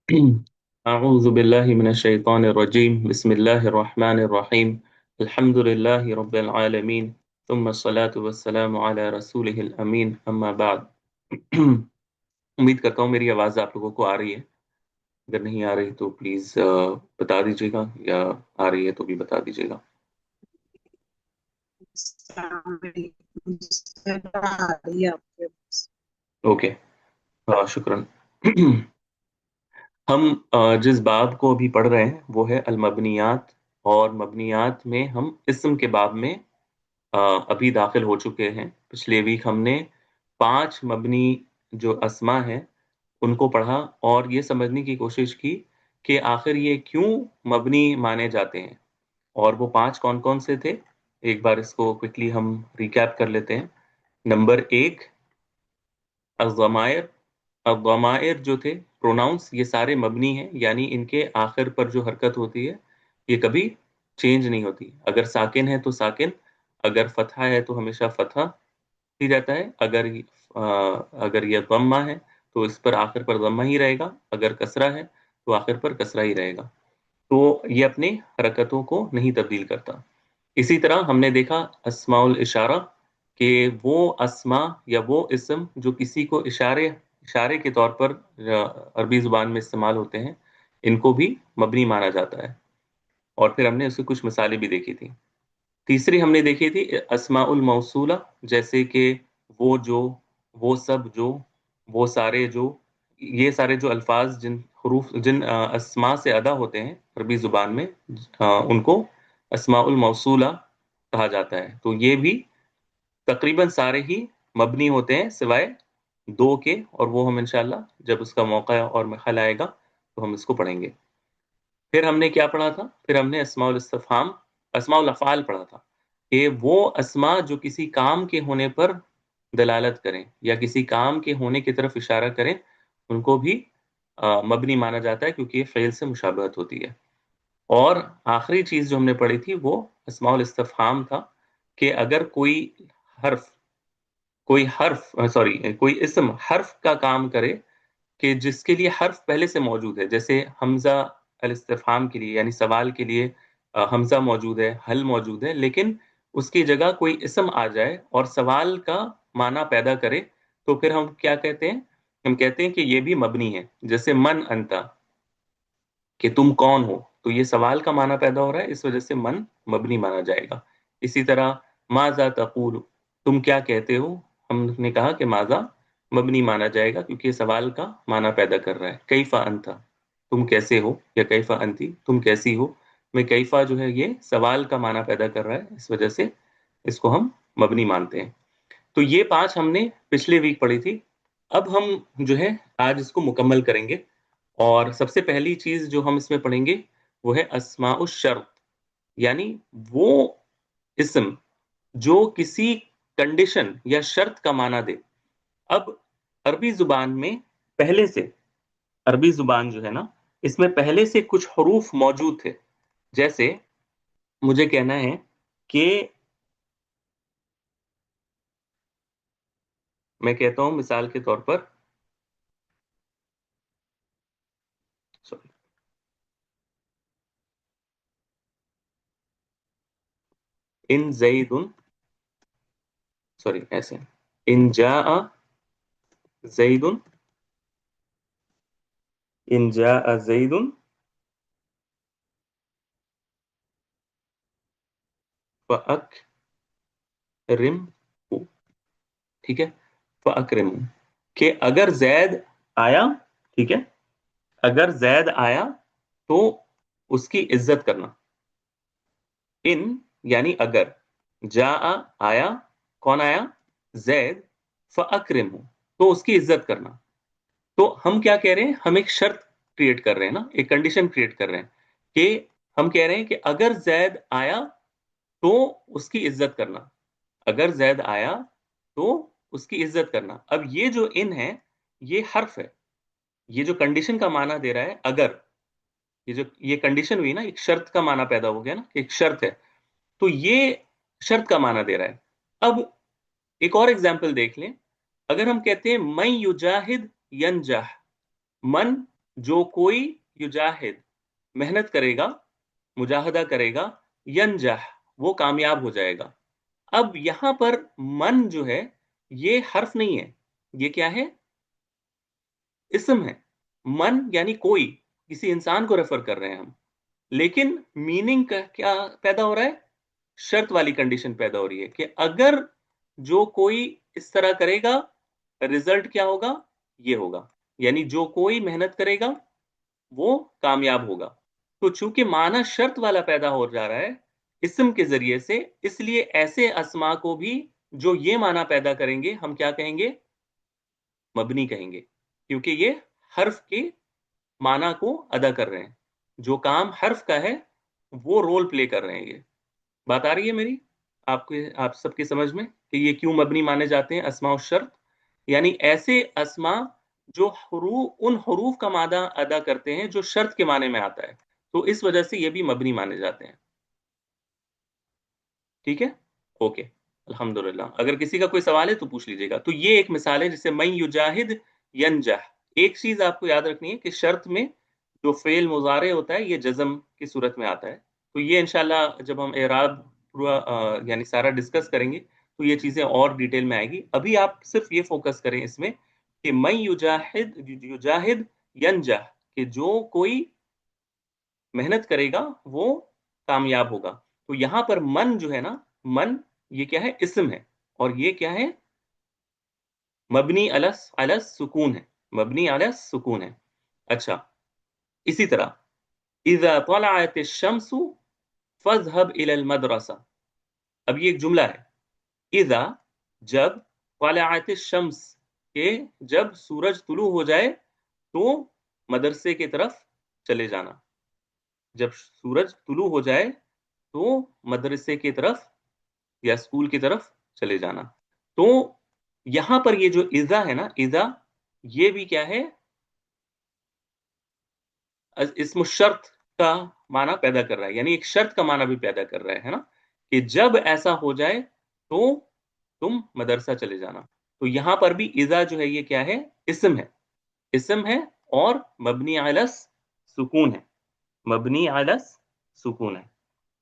أعوذ بالله من الشيطان الرجيم بسم الله الرحمن الرحيم الحمد لله رب العالمين ثم الصلاة والسلام على رسوله الأمين أما بعد उम्मीद करता हूँ मेरी आवाज़ आप लोगों को आ रही है। अगर नहीं आ रही तो प्लीज़ बता दीजिएगा, या आ रही है तो भी बता दीजिएगा। ओके, शुक्रन। हम जिस बाब को अभी पढ़ रहे हैं वो है अल मबनियात, और मबनियात में हम इस्म के बाब में अ, अभी दाखिल हो चुके हैं। पिछले वीक हमने 5 मबनी जो अस्मा हैं उनको पढ़ा और ये समझने की कोशिश की कि आखिर ये क्यों मबनी माने जाते हैं, और वो 5 कौन कौन से थे। एक बार इसको क्विकली हम रिकैप कर लेते हैं। नंबर 1, अज़्ज़माइर। अज़्ज़माइर जो थे प्रोनाउंस, ये सारे मबनी हैं, यानी इनके आखिर पर जो हरकत होती है ये कभी चेंज नहीं होती। अगर साकिन है तो साकिन, अगर फतहा है तो हमेशा फतहा ही रहता है। अगर ये दम्मा है तो इस पर आखिर पर दम्मा ही रहेगा, अगर कसरा है तो आखिर पर कसरा ही रहेगा। तो ये अपनी हरकतों को नहीं तब्दील करता। इसी तरह हमने देखा अस्माउल इशारा, कि वो अस्मा या वो इस्म जो किसी को इशारे इशारे के तौर पर अरबी जुबान में इस्तेमाल होते हैं, इनको भी मबनी माना जाता है। और फिर हमने उसकी कुछ मिसालें भी देखी थी। तीसरी हमने देखी थी अस्माउल मौसूला, जैसे कि वो जो, वो सब जो, वो सारे जो। ये सारे जो अल्फाज जिन हरूफ जिन अस्मा से अदा होते हैं अरबी जुबान में, उनको अस्माउल मौसूला कहा जाता है। तो ये भी तकरीबन सारे ही मबनी होते हैं सिवाय दो के, और वो हम इंशाल्लाह जब उसका मौका और महल आएगा तो हम इसको पढ़ेंगे। फिर हमने क्या पढ़ा था? फिर हमने अस्माउल इस्तिफहाम, अस्माउल अफ़आल पढ़ा था, कि वो अस्मा जो किसी काम के होने पर दलालत करें या किसी काम के होने की तरफ इशारा करें, उनको भी मबनी माना जाता है, क्योंकि ये फ़ेल से मुशाबहत होती है। और आखिरी चीज जो हमने पढ़ी थी वो अस्माउल इस्तिफहाम था, कि अगर हर्फ कोई इस्म हर्फ का काम करे, कि जिसके लिए हर्फ पहले से मौजूद है, जैसे हमजा अल इस्तिफहाम के लिए यानी सवाल के लिए हमजा मौजूद है, हल मौजूद है, लेकिन उसकी जगह कोई इस्म आ जाए और सवाल का माना पैदा करे, तो फिर हम क्या कहते हैं? हम कहते हैं कि ये भी मबनी है। जैसे मन अंता, कि तुम कौन हो, तो ये सवाल का माना पैदा हो रहा है, इस वजह से मन मबनी माना जाएगा। इसी तरह माजा तकूल, तुम क्या कहते हो, हमने कहा कि माजा मबनी माना जाएगा, क्योंकि ये सवाल का माना पैदा कर रहा है। कैफा अंता, तुम कैसे हो, या कैफा अंती, तुम कैसी हो। में कैफा जो है ये सवाल का माना पैदा कर रहा है, इस वजह से इसको हम मबनी मानते हैं। तो ये 5 हमने पिछले वीक पढ़ी थी। अब हम जो है आज इसको मुकम्मल करेंगे, और सबसे पहली चीज जो हम इसमें पढ़ेंगे वो है अस्माउश शर्त, यानी वो इस्म जो किसी कंडीशन या शर्त का माना दे। अब अरबी जुबान में पहले से, अरबी जुबान जो है ना, इसमें पहले से कुछ हरूफ मौजूद थे। जैसे मुझे कहना है कि, मैं कहता हूं मिसाल के तौर पर, सॉरी, इन जईदुन, सॉरी ऐसे, इन जा जईदुन, इन जा जईदुन फअकरिम, ठीक है, फअकरिम, कि अगर जैद आया, ठीक है, अगर जैद आया तो उसकी इज्जत करना। इन यानी अगर, जा आया, कौन आया? जैद, फअकरिम, तो उसकी इज्जत करना। तो हम क्या कह रहे हैं? हम एक शर्त क्रिएट कर रहे हैं ना, एक कंडीशन क्रिएट कर रहे हैं, कि हम कह रहे हैं कि अगर जैद आया तो उसकी इज्जत करना। अगर जैद आया तो उसकी इज्जत करना। अब ये जो इन है, ये हर्फ है, ये जो कंडीशन का माना दे रहा है। अगर ये कंडीशन हुई ना, एक शर्त का माना पैदा हो गया ना, एक शर्त है, तो ये शर्त का माना दे रहा है। अब एक और एग्जाम्पल देख लें। अगर हम कहते हैं मैं युजाहिद यनजाह, मन जो कोई युजाहिद मेहनत करेगा, मुजाहदा करेगा, यंजह वो कामयाब हो जाएगा। अब यहां पर मन जो है ये हर्फ नहीं है, ये क्या है? इसम है। मन यानी कोई, किसी इंसान को रेफर कर रहे हैं हम, लेकिन मीनिंग का क्या पैदा हो रहा है? शर्त वाली कंडीशन पैदा हो रही है कि अगर जो कोई इस तरह करेगा, रिजल्ट क्या होगा? ये होगा। यानी जो कोई मेहनत करेगा वो कामयाब होगा। तो चूंकि माना शर्त वाला पैदा हो जा रहा है इस्म के जरिए से, इसलिए ऐसे अस्मा को भी जो ये माना पैदा करेंगे हम क्या कहेंगे? मबनी कहेंगे, क्योंकि ये हर्फ के माना को अदा कर रहे हैं। जो काम हर्फ का है वो रोल प्ले कर रहे हैं। ये बात आ रही है मेरी आपके, आप सबकी समझ में कि ये क्यों मबनी माने जाते हैं अस्मा और शर्त? यानी ऐसे अस्मा जो उन हरूफ का मादा अदा करते हैं जो शर्त के माने में आता है, तो इस वजह से ये भी मबनी माने जाते हैं। ठीक है, ओके, अल्हम्दुलिल्लाह। अगर किसी का कोई सवाल है तो पूछ लीजिएगा। तो ये एक मिसाल है, जैसे मैं युजाहिद यंजह। एक चीज आपको याद रखनी है कि शर्त में जो फेल मुजारे होता है ये जज्म की सूरत में आता है। तो ये इंशाल्लाह जब हम एराब पूरा यानी सारा डिस्कस करेंगे तो ये चीजें और डिटेल में आएगी। अभी आप सिर्फ ये फोकस करें इसमें कि मैं युजाहिद युजाहिद यंजह, कि जो कोई मेहनत करेगा वो कामयाब होगा। तो यहां पर मन जो है ना, मन ये क्या है? इस्म है। और ये क्या है? मबनी अलस अलस सुकून है। मबनी अलस सुकून है। अच्छा, इसी तरह इज़ा तलअत अश-शम्सु फज़हब इलल मदरसा। अब ये एक जुमला है। इज़ा, जब, तलअत अश-शम्स, के जब सूरज तुलू हो जाए तो मदरसे की तरफ चले जाना। जब सूरज तुलू हो जाए तो मदरसे की तरफ या स्कूल की तरफ चले जाना। तो यहां पर ये जो इजा है ना, इजा, ये भी क्या है? इसमें शर्त का माना पैदा कर रहा है, यानी एक शर्त का माना भी पैदा कर रहा है ना, कि जब ऐसा हो जाए तो तुम मदरसा चले जाना। तो यहां पर भी इजा जो है ये क्या है? इस्म है। इस्म है और मबनी अलस सुकून है। मबनी अलस सुकून है।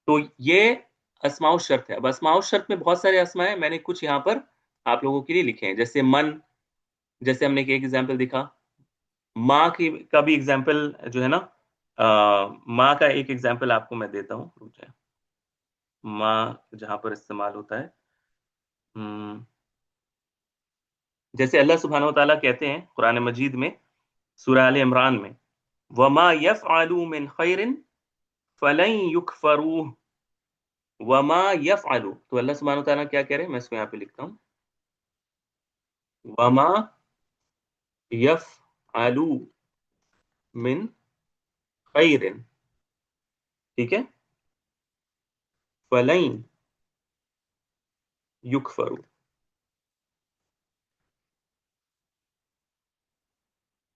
तो ये अस्माउ शर्त है। अब अस्माउ शर्त में बहुत सारे अस्मा है, मैंने कुछ यहाँ पर आप लोगों के लिए लिखे हैं। जैसे मन, जैसे हमने एक एग्जाम्पल दिखा। माँ की का भी एग्जाम्पल जो है ना, माँ का एक एग्जाम्पल आपको मैं देता हूँ, रुक जाए। माँ जहां पर इस्तेमाल होता है, जैसे अल्लाह सुब्हानहू व तआला कहते हैं कुरान मजीद में, सूरह आले इमरान में, वमा यफ़अलू मिन खैरिन फलन युकफरूह। वमा यफ़अलू, तो अल्लाह सुब्हानहू व तआला क्या कह रहे हैं? मैं इसको यहाँ पे लिखता हूँ। वमा यफ़अलू मिन खैरिन, ठीक है, फलन युकफरू।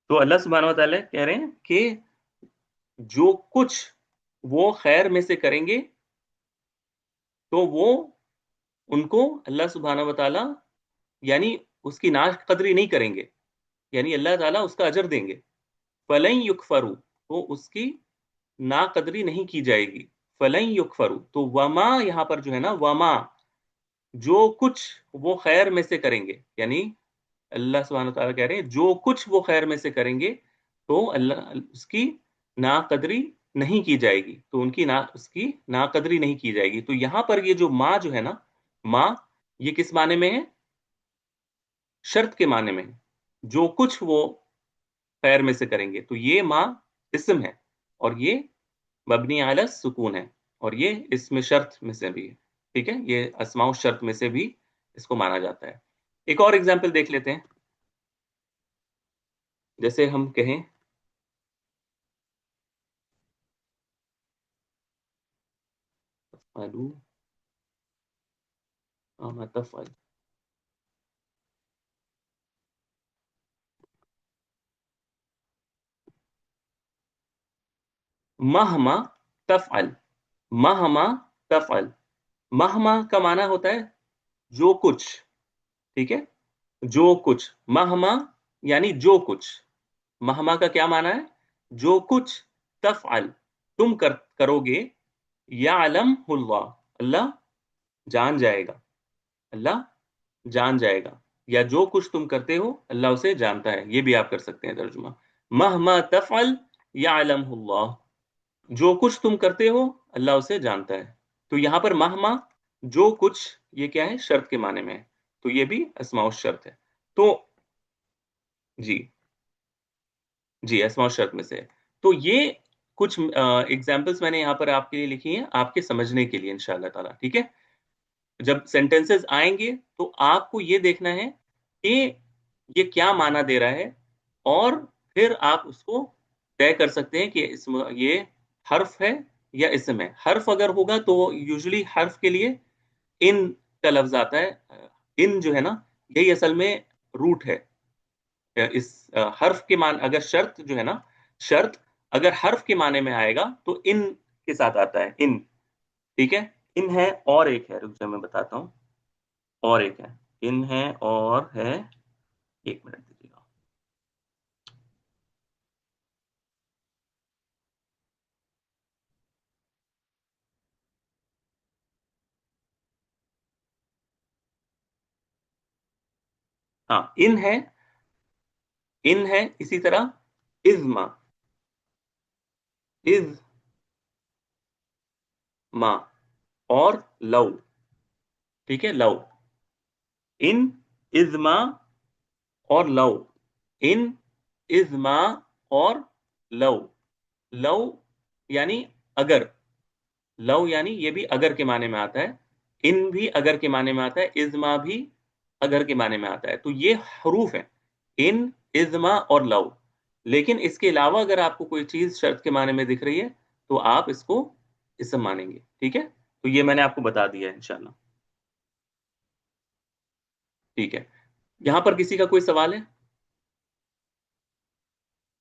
तो अल्लाह सुब्हानहू व तआला कह रहे हैं कि जो कुछ वो खैर में से करेंगे तो वो, उनको अल्लाह सुब्हानहू व तआला यानी उसकी नाकदरी नहीं करेंगे, यानी अल्लाह ताला उसका अजर देंगे। फलन युकफरू, तो उसकी नाकदरी नहीं की जाएगी। फलन युकफरू, तो वमा यहां पर जो है ना, वमा, जो कुछ वो खैर में से करेंगे, यानी अल्लाह सुब्हानहू तआला कह रहे हैं जो कुछ वो खैर में से करेंगे तो अल्लाह उसकी नाकदरी नहीं की जाएगी, तो उनकी ना उसकी नाकदरी नहीं की जाएगी। तो यहां पर ये जो माँ जो है ना, माँ, ये किस माने में है? शर्त के माने में। जो कुछ वो खैर में से करेंगे, तो ये माँ इस्म है और ये मबनी अला सुकून है, और ये इसमें शर्त में से भी है। ठीक है, ये अस्माउ शर्त में से भी इसको माना जाता है। एक और एग्जाम्पल देख लेते हैं। जैसे हम कहें तफअलू, तफअल, महमा तफअल, महमा तफअल। महमा का माना होता है जो कुछ, ठीक है, जो कुछ। महमा यानी जो कुछ। महमा का क्या माना है? जो कुछ तफ़अल तुम करोगे, यअलमहुल्लाह, अल्लाह जान जाएगा, अल्लाह जान जाएगा, या जो कुछ तुम करते हो अल्लाह उसे जानता है, ये भी आप कर सकते हैं तर्जुमा। महमा तफ़अल यअलमहुल्लाह, जो कुछ तुम करते हो अल्लाह उसे जानता है। तो यहां पर महमा, जो कुछ, ये क्या है, शर्त के माने में है, तो ये भी अस्माउ शर्त है। तो जी, जी अस्माउ शर्त में से है। तो ये कुछ एग्जाम्पल्स मैंने यहाँ पर आपके लिए लिखी हैं, आपके समझने के लिए इंशाअल्लाह ताला, ठीक है। जब सेंटेंसेस आएंगे तो आपको ये देखना है कि ये क्या माना दे रहा है, और फिर आप उसको तय कर सकते हैं कि ये हर्फ है या इसम है। हर्फ अगर होगा तो यूजुअली हर्फ के लिए इन का लफ्ज आता है। इन जो है ना, यही असल में रूट है। इस हर्फ के मान, अगर शर्त जो है ना, शर्त अगर हर्फ के माने में आएगा तो इन के साथ आता है, इन, ठीक है। इन है, और एक है, रुक जा मैं बताता हूँ, और एक है, इन है और है, एक मिनट दीजिएगा। हाँ, इन है इसी तरह इज़मा, इज़ मा, और लव, ठीक है, लव, इन इज़मा और लव, इन इज़मा और लव, लव यानी अगर, लव यानी ये भी अगर के माने में आता है, इन भी अगर के माने में आता है, इज़मा भी अगर के माने में आता है। तो ये हरूफ है, इन, इज़मा और लव। लेकिन इसके अलावा अगर आपको कोई चीज शर्त के माने में दिख रही है तो आप इसको इसम मानेंगे, ठीक है। तो ये मैंने आपको बता दिया है इंशाल्लाह, ठीक है। यहाँ पर किसी का कोई सवाल है,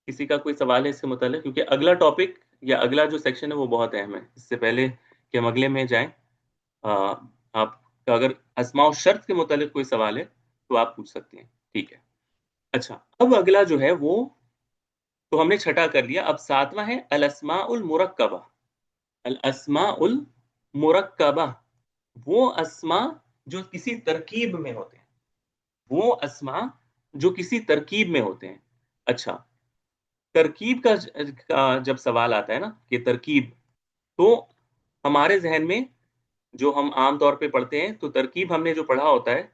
किसी का कोई सवाल है इससे मुताल्लिक, क्योंकि अगला टॉपिक या अगला जो सेक्शन है वो बहुत अहम है। इससे पहले कि हम अगले में जाएं, आ, आपका अगर अस्मा और शर्त के मुतालिक कोई सवाल है तो आप पूछ सकते हैं, ठीक है। अच्छा, अब अगला जो है वो, तो हमने छठा कर लिया, अब सातवां है अल अस्माउल मुरक्कबा। अल अस्माउल मुरक्कबा, वो अस्मा जो किसी तरकीब में होते हैं, वो अस्मा जो किसी तरकीब में होते हैं। अच्छा, तरकीब का जब सवाल आता है ना कि तरकीब, तो हमारे जहन में जो हम आम तौर पे पढ़ते हैं, तो तरकीब हमने जो पढ़ा होता है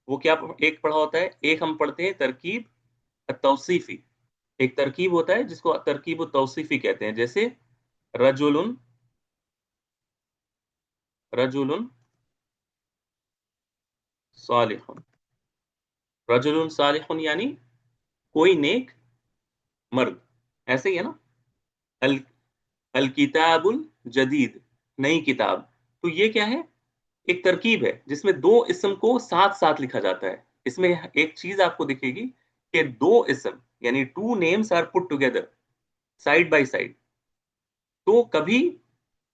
वो क्या, एक पढ़ा होता है, एक हम पढ़ते हैं तरकीब तौसीफी। एक तरकीब होता है जिसको तरकीब तौसीफी कहते हैं, जैसे रजुलुन, रजुलुन सालिहुन, रजुलुन सालिहुन यानी कोई नेक मर्द, ऐसे ही है ना। अल अल किताबुल जदीद, नई किताब। तो ये क्या है, एक तरकीब है जिसमें दो इसम को साथ साथ लिखा जाता है। इसमें एक चीज आपको दिखेगी कि दो इसम, यानी two names are put together side by side. तो कभी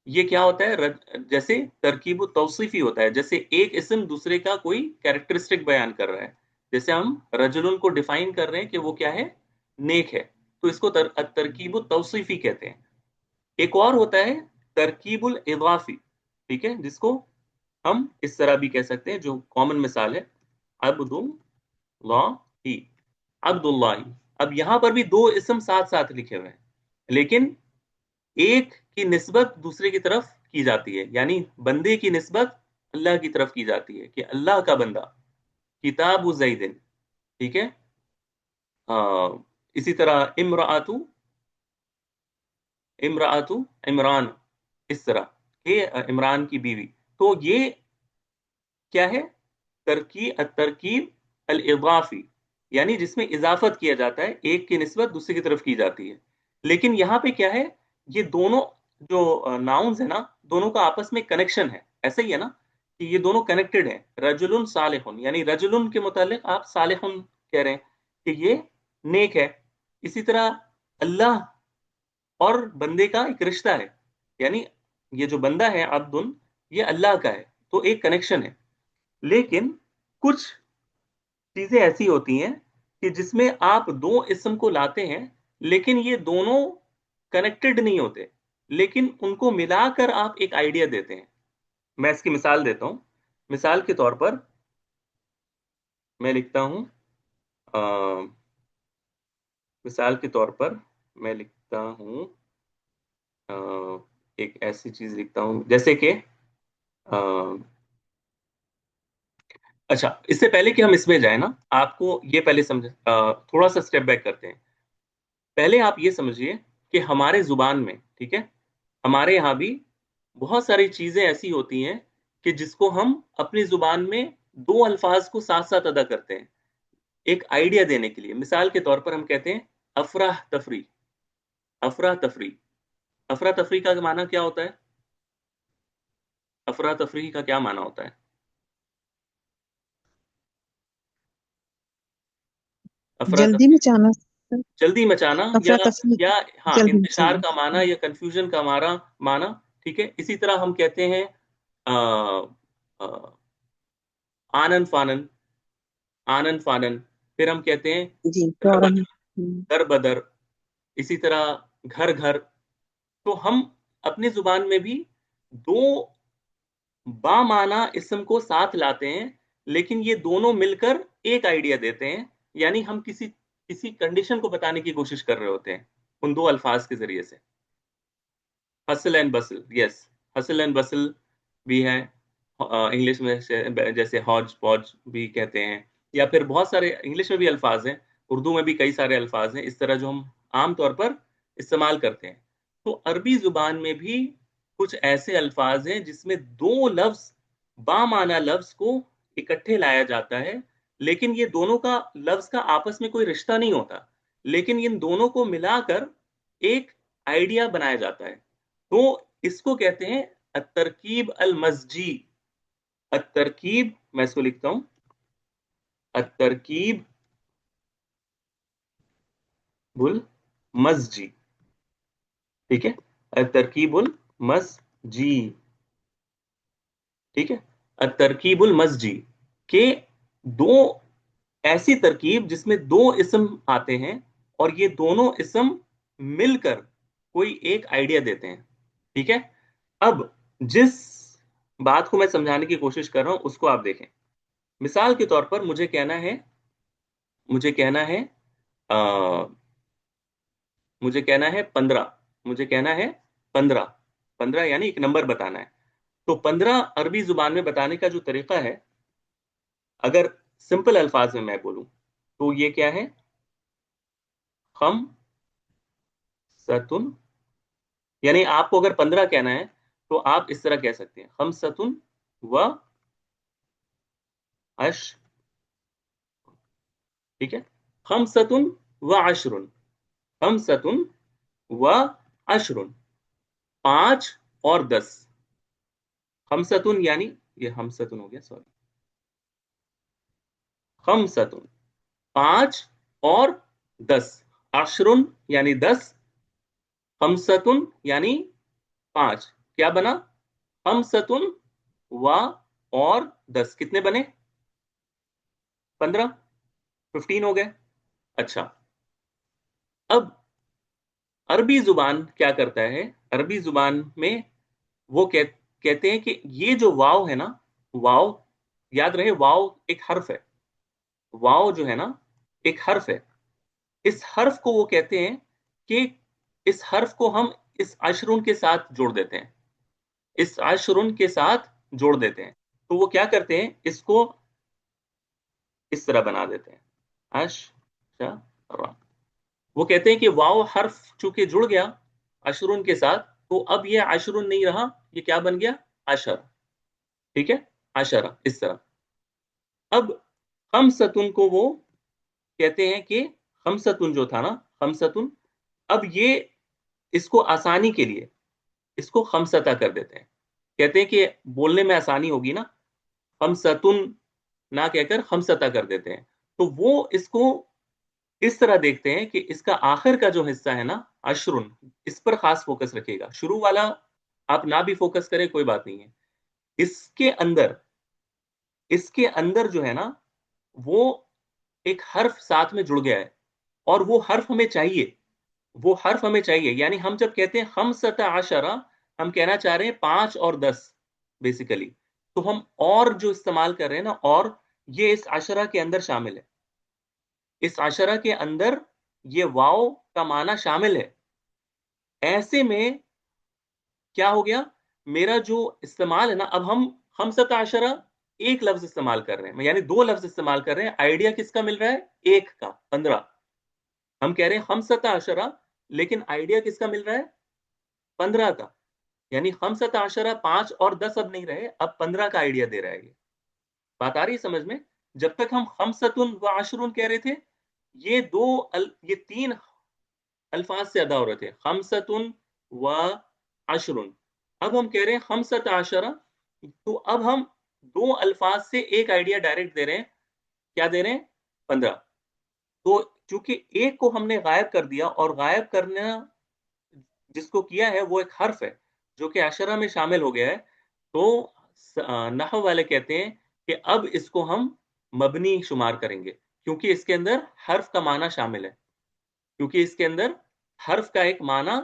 ये क्या होता है, जैसे तरकीब तौसीफी होता है, जैसे एक इसम दूसरे का कोई कैरेक्टरिस्टिक बयान कर रहा है। जैसे हम रजुलन को डिफाइन कर रहे हैं कि वो क्या है, नेक है, तो इसको तरकीब तौसीफी कहते हैं। एक और होता है तरकीबुल इदाफी, ठीक है, जिसको हम इस तरह भी कह सकते हैं, जो कॉमन मिसाल है, अब्दुल्लाही, अब्दुल्लाही। अब यहां पर भी दो इसम साथ साथ लिखे हुए हैं, लेकिन एक की निस्बत दूसरे की तरफ की जाती है, यानी बंदे की निस्बत अल्लाह की तरफ की जाती है कि अल्लाह का बंदा, किताब जैदिन, ठीक है। इसी तरह इमरातु, इमरातु इमरान, इस तरह ये इमरान की बीवी। तो ये क्या है, तरकीब अल इदाफी, यानी जिसमें इजाफत किया जाता है, एक की निस्बत दूसरे की तरफ की जाती है। लेकिन यहाँ पे क्या है, ये दोनों जो नाउन्स है ना, दोनों का आपस में कनेक्शन है, ऐसा ही है ना, कि ये दोनों कनेक्टेड है। रजुलुन सालिहुन, यानी रजुलुन के मुतालिक आप सालिहुन कह रहे हैं कि ये नेक है। इसी तरह अल्लाह और बंदे का एक रिश्ता है, यानी ये जो बंदा है अब्दुन, ये अल्लाह का है, तो एक कनेक्शन है। लेकिन कुछ चीजें ऐसी होती हैं कि जिसमें आप दो इसम को लाते हैं, लेकिन ये दोनों کنیکٹڈ نہیں ہوتے, لیکن ان کو ملا کر آپ ایک آئیڈیا دیتے ہیں. میں اس کی مثال دیتا ہوں. مثال کے طور پر میں لکھتا ہوں, مثال کے طور پر میں لکھتا ہوں, ایک ایسی چیز لکھتا ہوں جیسے کہ اچھا, اس سے پہلے کہ ہم اس میں جائیں نا, آپ کو یہ پہلے سمجھ, تھوڑا سا اسٹیپ بیک کرتے ہیں. پہلے آپ یہ سمجھیے کہ ہمارے زبان میں, ٹھیک ہے, ہمارے یہاں بھی بہت ساری چیزیں ایسی ہوتی ہیں کہ جس کو ہم اپنی زبان میں دو الفاظ کو ساتھ ساتھ ادا کرتے ہیں ایک آئیڈیا دینے کے لیے. مثال کے طور پر ہم کہتے ہیں افراح تفریح. افراتفری, افراتفری کا معنی کیا ہوتا ہے؟ افراتفری کا کیا معنی ہوتا ہے؟ جلدی افراتفری, مچانا. جلدی مچانا, افراتفری. یا ہاں جلدی انتشار مچانا. کا معنی یا کنفیوژن کا معنی. ٹھیک ہے, اسی طرح ہم کہتے ہیں آنن فانن, آنن فانن. پھر ہم کہتے ہیں جی در فوراً. بدر, در بدر. اسی طرح گھر گھر. تو ہم اپنی زبان میں بھی دو بامعنی اسم کو ساتھ لاتے ہیں, لیکن یہ دونوں مل کر ایک آئیڈیا دیتے ہیں. یعنی ہم کسی کنڈیشن کو بتانے کی کوشش کر رہے ہوتے ہیں ان دو الفاظ کے ذریعے سے. Hustle and bustle, yes, hustle and bustle بھی ہے انگلش میں, جیسے ہاج پوج بھی کہتے ہیں, یا پھر بہت سارے انگلش میں بھی الفاظ ہیں, اردو میں بھی کئی سارے الفاظ ہیں اس طرح جو ہم عام طور پر استعمال کرتے ہیں. تو عربی زبان میں بھی کچھ ایسے الفاظ ہیں جس میں دو لفظ بامعنی لفظ کو اکٹھے لایا جاتا ہے, لیکن یہ دونوں کا لفظ کا آپس میں کوئی رشتہ نہیں ہوتا, لیکن ان دونوں کو ملا کر ایک آئیڈیا بنایا جاتا ہے. تو اس کو کہتے ہیں الترکیب المزجی. الترکیب, میں اس کو لکھتا ہوں, الترکیب المزجی. ٹھیک ہے, الترکیب المزجی. ٹھیک ہے, الترکیب المزجی کہ دو ایسی ترکیب جس میں دو اسم آتے ہیں اور یہ دونوں اسم مل کر کوئی ایک آئیڈیا دیتے ہیں. ٹھیک ہے, اب جس بات کو میں سمجھانے کی کوشش کر رہا ہوں اس کو آپ دیکھیں. مثال کے طور پر مجھے کہنا ہے مجھے کہنا ہے 15. مجھے کہنا ہے 15. 15 یعنی ایک نمبر بتانا ہے. تو 15 عربی زبان میں بتانے کا جو طریقہ ہے, اگر سمپل الفاظ میں بولوں تو یہ کیا ہے, خم ستن. یعنی آپ کو اگر 15 کہنا ہے تو آپ اس طرح کہہ سکتے ہیں خم ستن و اش. ٹھیک ہے, خم ستن و عشرن, خم ستن و عشرن, 5 اور 10. خمستن یعنی یہ ہمستن ہو گیا, سوری, خمستن 5 اور 10, عشرن یعنی 10, خمستن یعنی 5. کیا بنا؟ خمستن و اور 10 کتنے بنے؟ 15, 15 ہو گئے. اچھا, اب عربی زبان کیا کرتا ہے, عربی زبان میں وہ کہتے ہیں کہ یہ جو واو ہے نا, واو یاد رہے, واو ایک حرف ہے. واو جو ہے نا ایک حرف ہے. اس حرف کو وہ کہتے ہیں کہ اس حرف کو ہم اس عشرن کے ساتھ جوڑ دیتے ہیں, اس عشرن کے ساتھ جوڑ دیتے ہیں. تو وہ کیا کرتے ہیں, اس کو اس طرح بنا دیتے ہیں, وہ کہتے ہیں کہ واو حرف چونکہ جڑ گیا عشرن کے ساتھ, تو اب یہ عشرن نہیں رہا, یہ کیا بن گیا؟ عشر. ٹھیک ہے, عشرہ, اس طرح. اب خمستن کو وہ کہتے ہیں کہ خمستن جو تھا نا, خمستن, اب یہ اس کو آسانی کے لیے اس کو خمسطہ کر دیتے ہیں. کہتے ہیں کہ بولنے میں آسانی ہوگی نا, خمستن نہ کہہ کر خمسطہ کر دیتے ہیں. تو وہ اس کو اس طرح دیکھتے ہیں کہ اس کا آخر کا جو حصہ ہے نا عشرن, اس پر خاص فوکس رکھے گا. شروع والا آپ نہ بھی فوکس کریں کوئی بات نہیں ہے. اس کے اندر جو ہے نا وہ ایک حرف ساتھ میں جڑ گیا ہے, اور وہ حرف ہمیں چاہیے. وہ حرف ہمیں چاہیے. یعنی ہم جب کہتے ہیں خمسۃ عشرہ، ہم کہنا چاہ رہے ہیں 5 اور 10 بیسیکلی. تو ہم اور جو استعمال کر رہے ہیں نا، اور یہ اس عشرہ کے اندر شامل ہے. اس عشرہ کے اندر یہ واو کا معنی شامل ہے. ایسے میں کیا ہو گیا، میرا جو استعمال ہے نا، اب ہم خمسۃ عشرہ ایک لفظ استعمال کر رہے ہیں، یعنی 2 لفظ استعمال کر رہے ہیں. آئیڈیا کس کا مل رہا ہے؟ ایک کا، 15. ہم کہہ رہے ہیں خمسۃ عشرہ، لیکن آئیڈیا کس کا مل رہا ہے؟ 15 کا. یعنی خمسۃ عشرہ 5 اور 10 اب نہیں رہے، اب 15 کا آئیڈیا دے رہا ہے. یہ بات آ رہی ہے سمجھ میں؟ جب تک ہم خمسۃن و عشرن کہہ رہے تھے، یہ 3 الفاظ سے ادا ہو رہے تھے، خمسۃن و عشرن. اب ہم کہہ رہے ہیں خمسۃ عشرہ، تو اب ہم 2 الفاظ سے ایک آئیڈیا ڈائریکٹ دے رہے ہیں. کیا دے رہے ہیں؟ 15. تو چونکہ ایک کو ہم نے غائب کر دیا، اور غائب کرنا جس کو کیا ہے وہ ایک حرف ہے جو کہ عشرہ میں شامل ہو گیا ہے. تو نحو والے کہتے ہیں کہ اب اس کو ہم مبنی شمار کریں گے، کیونکہ اس کے اندر حرف کا معنی شامل ہے. کیونکہ اس کے اندر حرف کا ایک معنی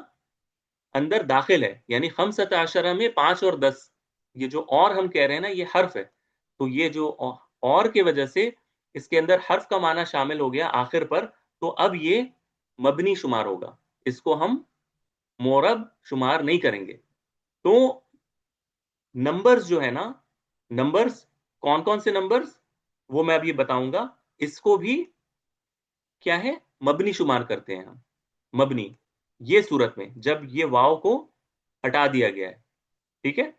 اندر داخل ہے. یعنی خمسۃ عشرہ میں 5 اور 10، یہ جو اور ہم کہہ رہے ہیں نا، یہ حرف ہے. تو یہ جو اور کی وجہ سے اس کے اندر حرف کا معنی شامل ہو گیا آخر پر، تو اب یہ مبنی شمار ہوگا، اس کو ہم مورب شمار نہیں کریں گے. تو نمبرز جو ہے نا، نمبرز کون کون سے نمبرز، وہ میں اب یہ بتاؤں گا. اس کو بھی کیا ہے؟ مبنی شمار کرتے ہیں ہم. مبنی یہ صورت میں جب یہ واو کو ہٹا دیا گیا ہے. ٹھیک ہے؟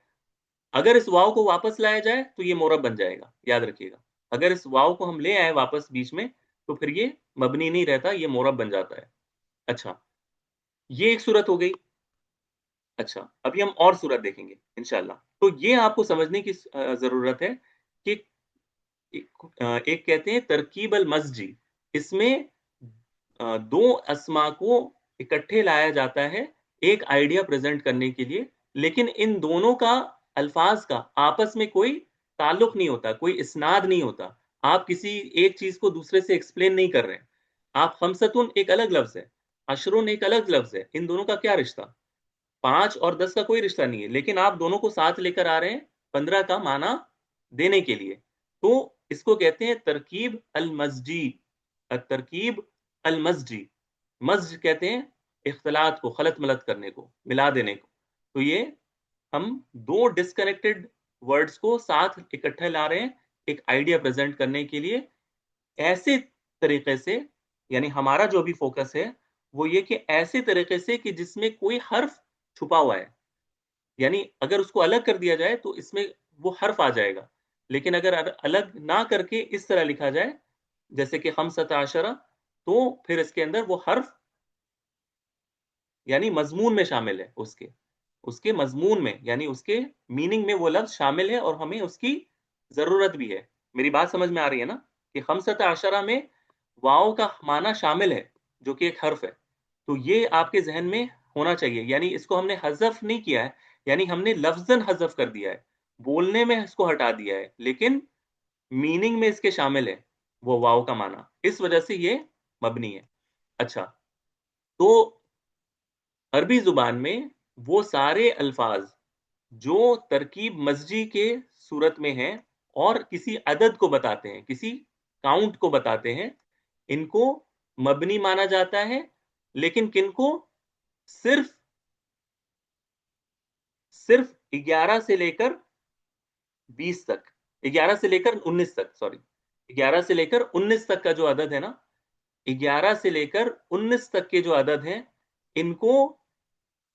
اگر اس واو کو واپس لایا جائے تو یہ مورب بن جائے گا، یاد رکھیے گا. اگر اس واو کو ہم لے آئے واپس بیچ میں، تو پھر یہ مبنی نہیں رہتا، یہ مورب بن جاتا ہے. اچھا، یہ ایک صورت ہو گئی. اچھا، ابھی ہم اور صورت دیکھیں گے انشاءاللہ. تو یہ آپ کو سمجھنے کی ضرورت ہے کہ ایک کہتے ہیں ترکیب المزجی. اس میں 2 اسما کو اکٹھے لایا جاتا ہے ایک آئیڈیا پریزنٹ کرنے کے لیے، لیکن ان دونوں کا الفاظ کا آپس میں کوئی تعلق نہیں ہوتا، کوئی اسناد نہیں ہوتا. آپ کسی ایک چیز کو دوسرے سے ایکسپلین نہیں کر رہے ہیں. آپ خمستن ایک الگ لفظ ہے، عشرون ایک الگ لفظ ہے، ان دونوں کا کیا رشتہ؟ 5 اور 10 کا کوئی رشتہ نہیں ہے، لیکن آپ دونوں کو ساتھ لے کر آ رہے ہیں 15 کا معنی دینے کے لیے. تو اس کو کہتے ہیں ترکیب المزجی. ترکیب المزجی، مزج کہتے ہیں اختلاط کو، خلط ملط کرنے کو، ملا دینے کو. تو یہ ہم 2 ڈسکنیکٹڈ ورڈز کو ساتھ اکٹھے لا رہے ہیں ایک آئیڈیا پریزنٹ کرنے کے لیے، ایسے طریقے سے. یعنی ہمارا جو بھی فوکس ہے وہ یہ کہ ایسے طریقے سے کہ جس میں کوئی حرف چھپا ہوا ہے. یعنی اگر اس کو الگ کر دیا جائے تو اس میں وہ حرف آ جائے گا، لیکن اگر الگ نہ کر کے اس طرح لکھا جائے جیسے کہ خمسۃ عشرہ، تو پھر اس کے اندر وہ حرف یعنی مضمون میں شامل ہے، اس کے مضمون میں، یعنی اس کے میننگ میں وہ لفظ شامل ہے، اور ہمیں اس کی ضرورت بھی ہے. میری بات سمجھ میں آ رہی ہے نا کہ خمسۃ عشرہ میں واؤ کا معنی شامل ہے جو کہ ایک حرف ہے. تو یہ آپ کے ذہن میں ہونا چاہیے. یعنی اس کو ہم نے حذف نہیں کیا ہے، یعنی ہم نے لفظاً حذف کر دیا ہے، بولنے میں اس کو ہٹا دیا ہے، لیکن میننگ میں اس کے شامل ہے وہ واؤ کا معنی. اس وجہ سے یہ مبنی ہے. اچھا، تو عربی زبان میں وہ سارے الفاظ جو ترکیب مزجی کے صورت میں ہیں اور کسی عدد کو بتاتے ہیں، کسی کاؤنٹ کو بتاتے ہیں، ان کو مبنی مانا جاتا ہے. لیکن کن کو؟ صرف 11 سے لے کر 20 تک، 11 سے لے کر 19 تک، سوری 11 سے لے کر 19 تک کا جو عدد ہے نا، 11 سے لے کر 19 تک کے جو عدد ہیں، ان کو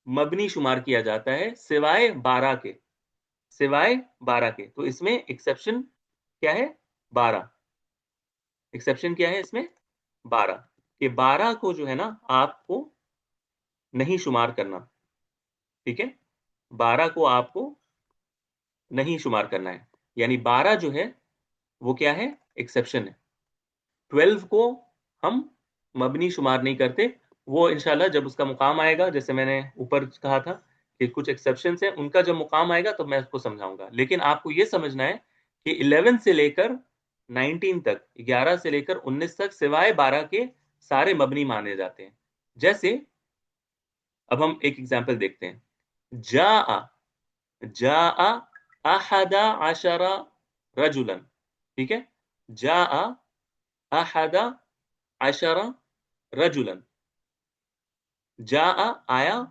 مبنی شمار کیا جاتا ہے، سوائے 12 کے. سوائے 12 کے. تو اس میں ایکسیپشن کیا ہے؟ 12. ایکسیپشن کیا ہے اس میں؟ 12. کہ 12 کو جو ہے نا آپ کو نہیں شمار کرنا. ٹھیک ہے؟ 12 کو آپ کو نہیں شمار کرنا ہے. یعنی 12 جو ہے وہ کیا ہے؟ ایکسیپشن ہے. 12 کو ہم مبنی شمار نہیں کرتے. وہ انشاءاللہ جب اس کا مقام آئے گا، جیسے میں نے اوپر کہا تھا کہ کچھ ایکسیپشنز ہیں، ان کا جب مقام آئے گا تو میں اس کو سمجھاؤں گا. لیکن آپ کو یہ سمجھنا ہے کہ 11 سے لے کر 19 تک، 11 سے لے کر 19 تک سوائے 12 کے سارے مبنی مانے جاتے ہیں. جیسے اب ہم ایک ایگزامپل دیکھتے ہیں. جاء احد عشر رجلا. ٹھیک ہے, جاء احد عشر رجلا. جاء آیا,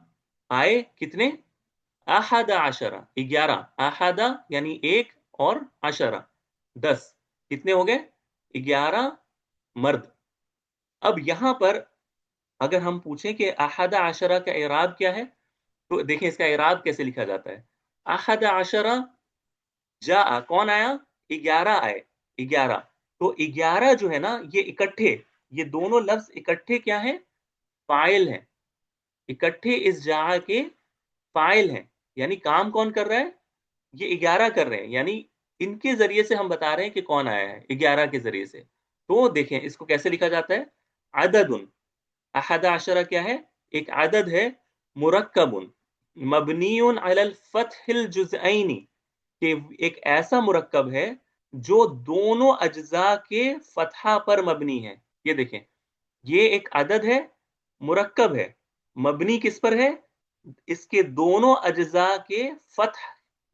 آئے کتنے, احد عشر 11, احد یعنی ایک, اور عشرہ 10, کتنے ہو گئے, 11 مرد. اب یہاں پر اگر ہم پوچھیں کہ احد عشرہ کا اعراب کیا ہے, تو دیکھیں اس کا اعراب کیسے لکھا جاتا ہے. احد عشرہ جاء, کون آیا, 11 آئے, 11. تو 11 جو ہے نا یہ اکٹھے, یہ دونوں لفظ اکٹھے کیا ہیں, فاعل ہیں. اکٹھے اس جاء کے فاعل ہیں, یعنی کام کون کر رہا ہے, یہ 11 کر رہے ہیں, یعنی ان کے ذریعے سے ہم بتا رہے ہیں کہ کون آیا ہے, 11 کے ذریعے سے. تو دیکھیں اس کو کیسے لکھا جاتا ہے, عدد. احد عشرہ کیا ہے, ایک عدد ہے, مرکب مبنی علی الفتح الجزئین, کہ ایک ایسا مرکب ہے جو دونوں اجزاء کے فتحہ پر مبنی ہے. یہ دیکھیں, یہ ایک عدد ہے, مرکب ہے, مبنی کس پر ہے, اس کے دونوں اجزاء کے فتح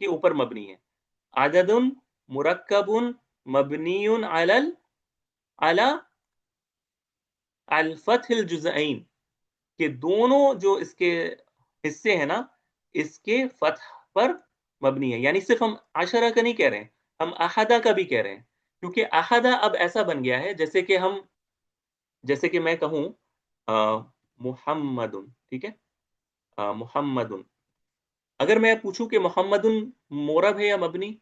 کے اوپر مبنی ہے. عدد مرکب مبنی علی الفتح الجزئین, کہ دونوں جو اس کے حصے ہیں نا اس کے فتح پر مبنی ہے. یعنی صرف ہم عشرہ کا نہیں کہہ رہے ہیں, ہم احدہ کا بھی کہہ رہے ہیں, کیونکہ احدہ اب ایسا بن گیا ہے جیسے کہ میں کہوں محمد, ٹھیک ہے, محمد. اگر میں پوچھوں کہ محمد مورب ہے یا مبنی,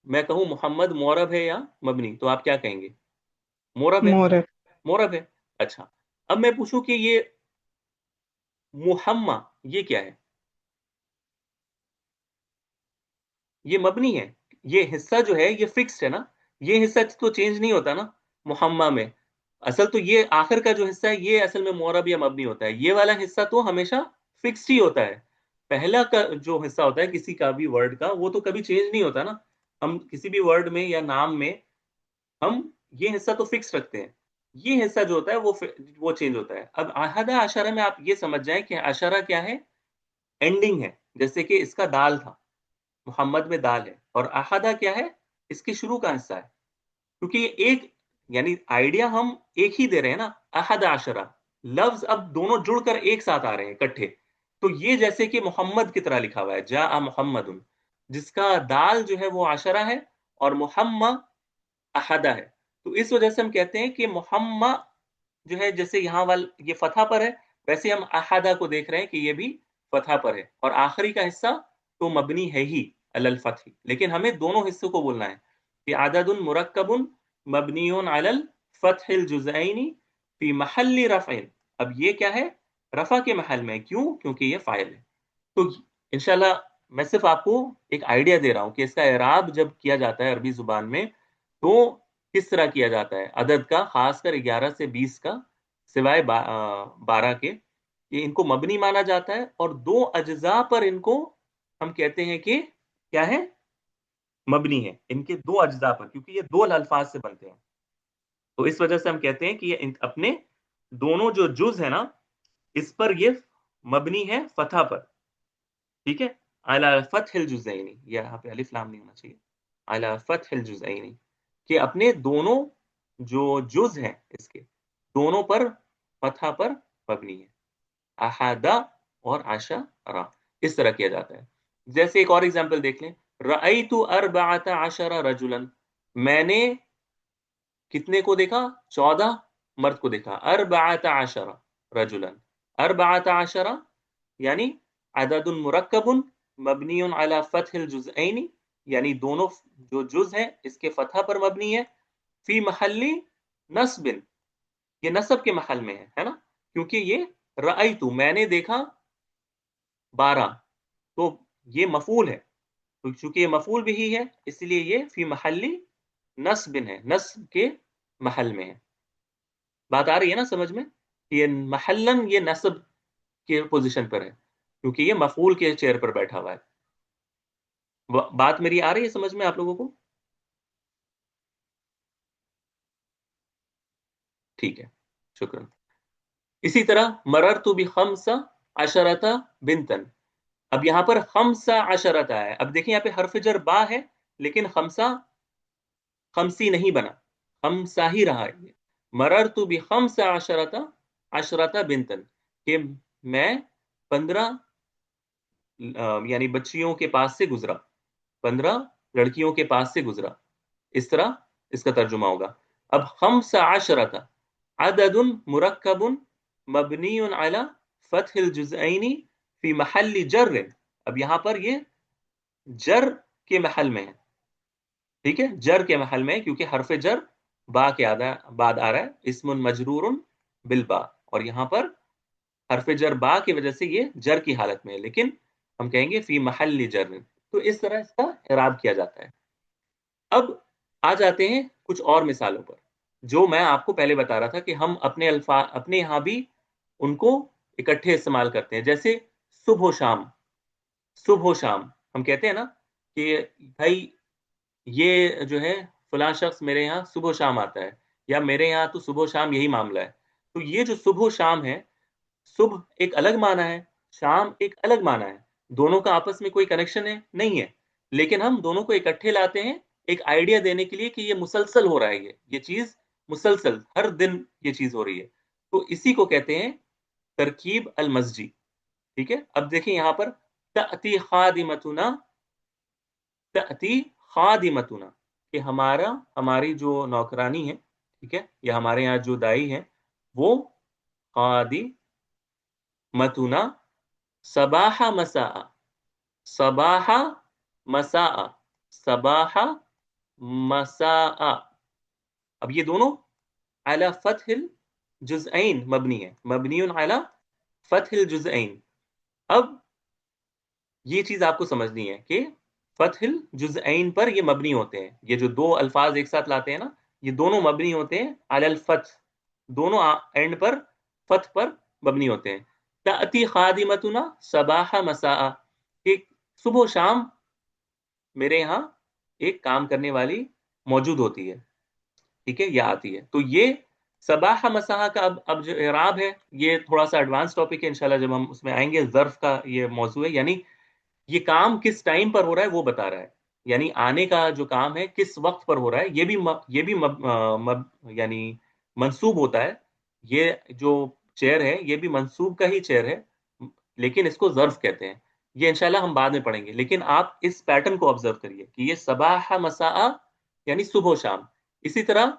میں کہوں محمد مورب ہے یا مبنی, تو آپ کیا کہیں گے, مورب ہے, مورب. مورب ہے. اچھا, اب میں پوچھوں کہ یہ محمد یہ کیا ہے, یہ مبنی ہے. یہ حصہ جو ہے یہ فکسڈ ہے نا, یہ حصہ تو چینج نہیں ہوتا نا محمد میں. اصل تو یہ آخر کا جو حصہ ہے یہ اصل میں مورب یا مبنی ہوتا ہے, یہ والا حصہ تو ہمیشہ فکسڈ ہی ہوتا ہے. پہلا کا جو حصہ ہوتا ہے کسی کا بھی ورڈ کا, وہ تو کبھی چینج نہیں ہوتا نا. ہم کسی بھی ورڈ میں یا نام میں ہم یہ حصہ تو فکس رکھتے ہیں, یہ حصہ جو ہوتا ہے وہ چینج ہوتا ہے. اب احدہ عشرہ میں آپ یہ سمجھ جائیں کہ عشرہ کیا ہے, اینڈنگ ہے. جیسے کہ اس کا دال تھا, محمد میں دال ہے, اور احدہ کیا ہے, اس کے شروع کا حصہ ہے. کیونکہ یہ ایک, یعنی آئیڈیا ہم ایک ہی دے رہے ہیں نا, احد عشرہ لفظ اب دونوں جڑ کر ایک ساتھ آ رہے ہیں اکٹھے. تو یہ جیسے کہ محمد کی طرح لکھا ہوا ہے, جاء محمد, جس کا دال جو ہے وہ عشرہ ہے اور محمد احدہ ہے. تو اس وجہ سے ہم کہتے ہیں کہ محمد جو ہے جیسے یہاں یہ فتح پر ہے, ویسے ہم احدہ کو دیکھ رہے ہیں کہ یہ بھی فتح پر ہے, اور آخری کا حصہ تو مبنی ہے ہی علی الفتح. لیکن ہمیں دونوں حصوں کو بولنا ہے کہ عدد مرکب مبنی علی الفتح الجزئین فی محل رفع. اب یہ کیا ہے, رفع کے محل میں. کیوں, کیونکہ یہ فاعل ہے. تو انشاءاللہ میں صرف آپ کو ایک آئیڈیا دے رہا ہوں کہ اس کا اعراب جب کیا جاتا ہے عربی زبان میں تو کس طرح کیا جاتا ہے. عدد کا, خاص کر 11 سے 20 کا, سوائے 12 کے, یہ ان کو مبنی مانا جاتا ہے, اور دو اجزاء پر ان کو ہم کہتے ہیں کہ کیا ہے, مبنی ہے. ان کے دو اجزاء پر, کیونکہ یہ دو الفاظ سے بنتے ہیں, تو اس وجہ سے ہم کہتے ہیں کہ یہ اپنے دونوں جو جز ہے نا اس پر یہ مبنی ہے فتح پر. ٹھیک ہے, علی فتح الجزئین, یہاں پہ الف لام نہیں ہونا چاہیے, علی فتح الجزئین, کہ اپنے دونوں جو جز ہیں اس کے دونوں پر فتح پر مبنی ہے. احدہ اور عشرہ اس طرح کیا جاتا ہے. جیسے ایک اور ایگزامپل دیکھ لیں, رأیت 14 رجلا, میں نے کتنے کو دیکھا, 14 مرد کو دیکھا. 14 رجلا, 14 یعنی عدد مرکب مبنی علی فتح الجزئین, یعنی دونوں جو جز ہیں اس کے فتح پر مبنی ہے. فی محل نصب, یہ نصب کے محل میں ہے نا, کیونکہ یہ رأیت میں نے دیکھا 12, تو یہ مفعول ہے. تو چونکہ یہ مفعول بھی ہے اس لیے یہ فی محل نصب ہے, نصب کے محل میں ہے. بات آ رہی ہے نا سمجھ میں, یہ محلن یہ نصب کے پوزیشن پر ہے کیونکہ یہ مفعول کے چیئر پر بیٹھا ہوا ہے. بات میری آ رہی ہے سمجھ میں آپ لوگوں کو؟ ٹھیک ہے. शुक्रन। इसी तरह मररतु बिखम्सा अशरता बिनतन। अब यहाँ पर खम्सा अशरता है, अब देखिए यहाँ पे हर्फ जर बा है, लेकिन खम्सा खम्सी नहीं बना, खम्सा ही रहा है। मररतु बिखम्सा अशरता अशरता बिनतन, कि मैं 15 यानी बच्चियों के पास से गुजरा, 15 लड़कियों के पास से गुजरा, इस तरह इसका तर्जुमा होगा। अब खम्सा अशरता अददुन मुरक्कबुन मबनीउन अला फतहिल जुज़ऐनी फी महल्ली जर्र। अब यहां पर ये जर के महल में है, ठीक है, जर के महल में, क्योंकि हरफ जर बा के बाद आ रहा है, इस्मुन मजरूरुन बिल बा, और यहां पर हरफ जर बा की वजह से ये जर की हालत में है, लेकिन हम कहेंगे फी महल्ली जर। तो इस तरह इसका इराब किया जाता है। अब आ जाते हैं कुछ और मिसालों पर, जो मैं आपको पहले बता रहा था कि हम अपने अपने यहां भी उनको इकट्ठे इस्तेमाल करते हैं। जैसे सुबह शाम, सुबह शाम हम कहते हैं ना कि भाई ये जो है फलां शख्स मेरे यहाँ सुबह शाम आता है, या मेरे यहाँ तो सुबह शाम यही मामला है। तो ये जो सुबह शाम है, सुबह एक अलग माना है, शाम एक अलग माना है, दोनों का आपस में कोई कनेक्शन है नहीं है, लेकिन हम दोनों को इकट्ठे लाते हैं एक आइडिया देने के लिए कि ये मुसलसल हो रहा है, ये चीज मुसलसल हर दिन ये चीज हो रही है। तो इसी को कहते हैं तरकीब अल मस्जी। ठीक है, अब देखिए यहां पर तअती खादिमतुना, तअती खादिमतुना, कि हमारी जो नौकरानी है, ठीक है, या हमारे यहाँ जो दाई है, वो खादी मतुना सबाहा मसा, सबाहा मसा, सबाहा मसा। अब ये दोनों अला फतहिल जुज़ऐन मबनी है, मबनीउन अला फतहिल जुज़ऐन। अब ये चीज आपको समझनी है कि फतहिल जुज़ऐन पर ये मबनी होते हैं, ये जो दो अल्फाज एक साथ लाते हैं ना, ये दोनों मबनी होते हैं अलल फथ, दोनों एंड पर फथ पर मबनी होते हैं। तअती खादिमतुना सबाह मसा, एक सुबह शाम मेरे यहाँ एक काम करने वाली मौजूद होती है, ठीक है, या आती है। तो ये सबाह मसाहा का अब जो इराब है, ये थोड़ा सा एडवांस टॉपिक है, इंशाल्लाह जब हम उसमें आएंगे। ज़र्फ का ये मौजू है, यानी ये काम किस टाइम पर हो रहा है वो बता रहा है, यानी आने का जो काम है किस वक्त पर हो रहा है, ये भी यानी मंसूब होता है। ये जो चेयर है ये भी मंसूब का ही चेयर है, लेकिन इसको ज़र्फ कहते हैं। ये इंशाल्लाह हम बाद में पढ़ेंगे, लेकिन आप इस पैटर्न को ऑब्जर्व करिए कि ये सबाह मसा यानी सुबह शाम। इसी तरह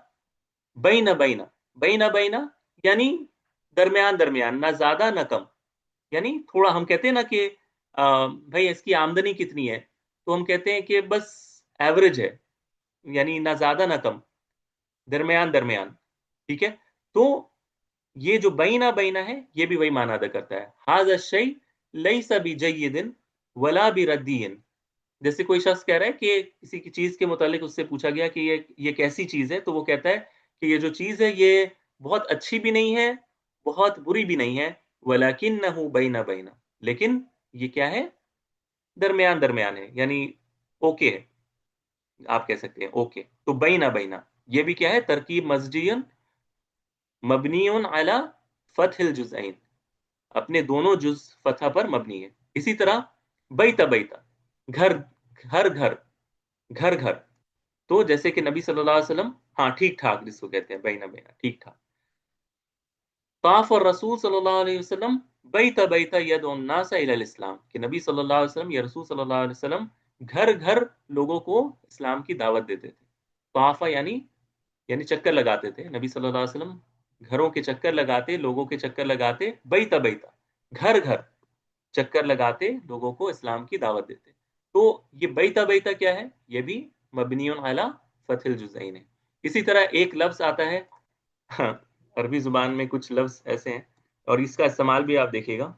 बैना बैना, बैना बैना यानी दरमियान दरमियान, ना ज्यादा ना कम, यानी थोड़ा, हम कहते हैं ना कि भाई इसकी आमदनी कितनी है, तो हम कहते हैं कि बस एवरेज है, यानी ना ज्यादा ना कम, दरमियान दरमियान। ठीक है, तो ये जो बैना बैना है ये भी वही माना अदा करता है। हाज़ा शै लैसा बिजय्यिदिन वला बिरद्दियिन। जैसे कोई शख्स कह रहा है कि किसी की चीज के मुतालिक उससे पूछा गया कि ये कैसी चीज है, तो वो कहता है कि ये जो चीज है ये बहुत अच्छी भी नहीं है, बहुत बुरी भी नहीं है, वलाकिन्नहु बैना बैना, लेकिन ये क्या है, दरमियान दरमियान है, यानी ओके है, आप कह सकते हैं ओके। तो बैना बैना ये भी क्या है, तरकीब मस्जियन मबनीउन अला फतहिल जुज़ऐन, अपने दोनों जुज फतह पर मबनी है। इसी तरह बैता बैता, घर घर घर, घर घर, तो जैसे कि नबी सल्लल्लाहु अलैहि वसल्लम, हाँ ठीक ठाक जिसको कहते हैं बैना बैना, ठीक ठाक। ताफ और रसूल सल्लल्लाहु अलैहि वसल्लम बैता बैता यदउन नास इलल इस्लाम, कि नबी सल्लल्लाहु अलैहि वसल्लम या रसूल सल्लल्लाहु अलैहि वसल्लम घर घर लोगों को इस्लाम की दावत देते थे। ताफा यानी चक्कर लगाते थे, नबी सल्लल्लाहु अलैहि वसल्लम घरों के चक्कर लगाते, लोगों के चक्कर लगाते, बैता बैता घर घर चक्कर लगाते, लोगों को इस्लाम की दावत देते। तो ये बैता बैता क्या है, ये भी मबनियुन अला फथिल जुज़ैन है। इसी तरह एक लफ्ज आता है, हाँ, अरबी जुबान में कुछ लफ्ज ऐसे हैं और इसका इस्तेमाल भी आप देखिएगा,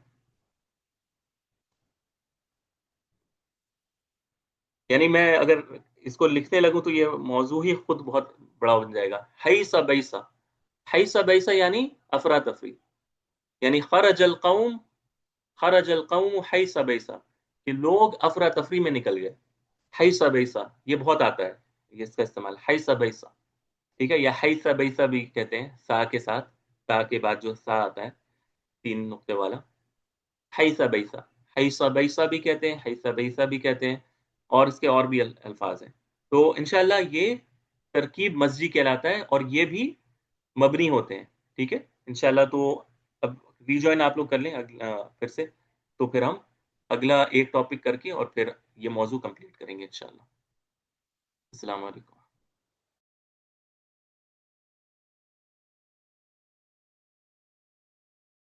यानी मैं अगर इसको लिखने लगूं तो ये मौजू ही खुद बहुत बड़ा बन जाएगा। हैसा बैसा, हैसा बैसा यानी अफरा तफरी, यानी खरज अल कौम हैसा बैसा, कि लोग अफरा तफरी में निकल गए। हैसा बैसा ये बहुत आता है, ये इसका इस्तेमाल हैसा बैसा, ठीक है, या हैसा बैसा भी कहते हैं सा के साथ, تا کے بعد جو سا آتا ہے 3 نقطے والا، حیث بیسا، حیث بیسا بھی کہتے ہیں، حیث بیسا بھی کہتے ہیں، اور اس کے اور بھی الفاظ ہیں. تو انشاءاللہ یہ ترکیب مزجی کہلاتا ہے، اور یہ بھی مبنی ہوتے ہیں. ٹھیک ہے انشاءاللہ. تو اب ری جوائن آپ لوگ کر لیں پھر سے، تو پھر ہم اگلا ایک ٹاپک کر کے اور پھر یہ موضوع کمپلیٹ کریں گے انشاءاللہ. السلام علیکم.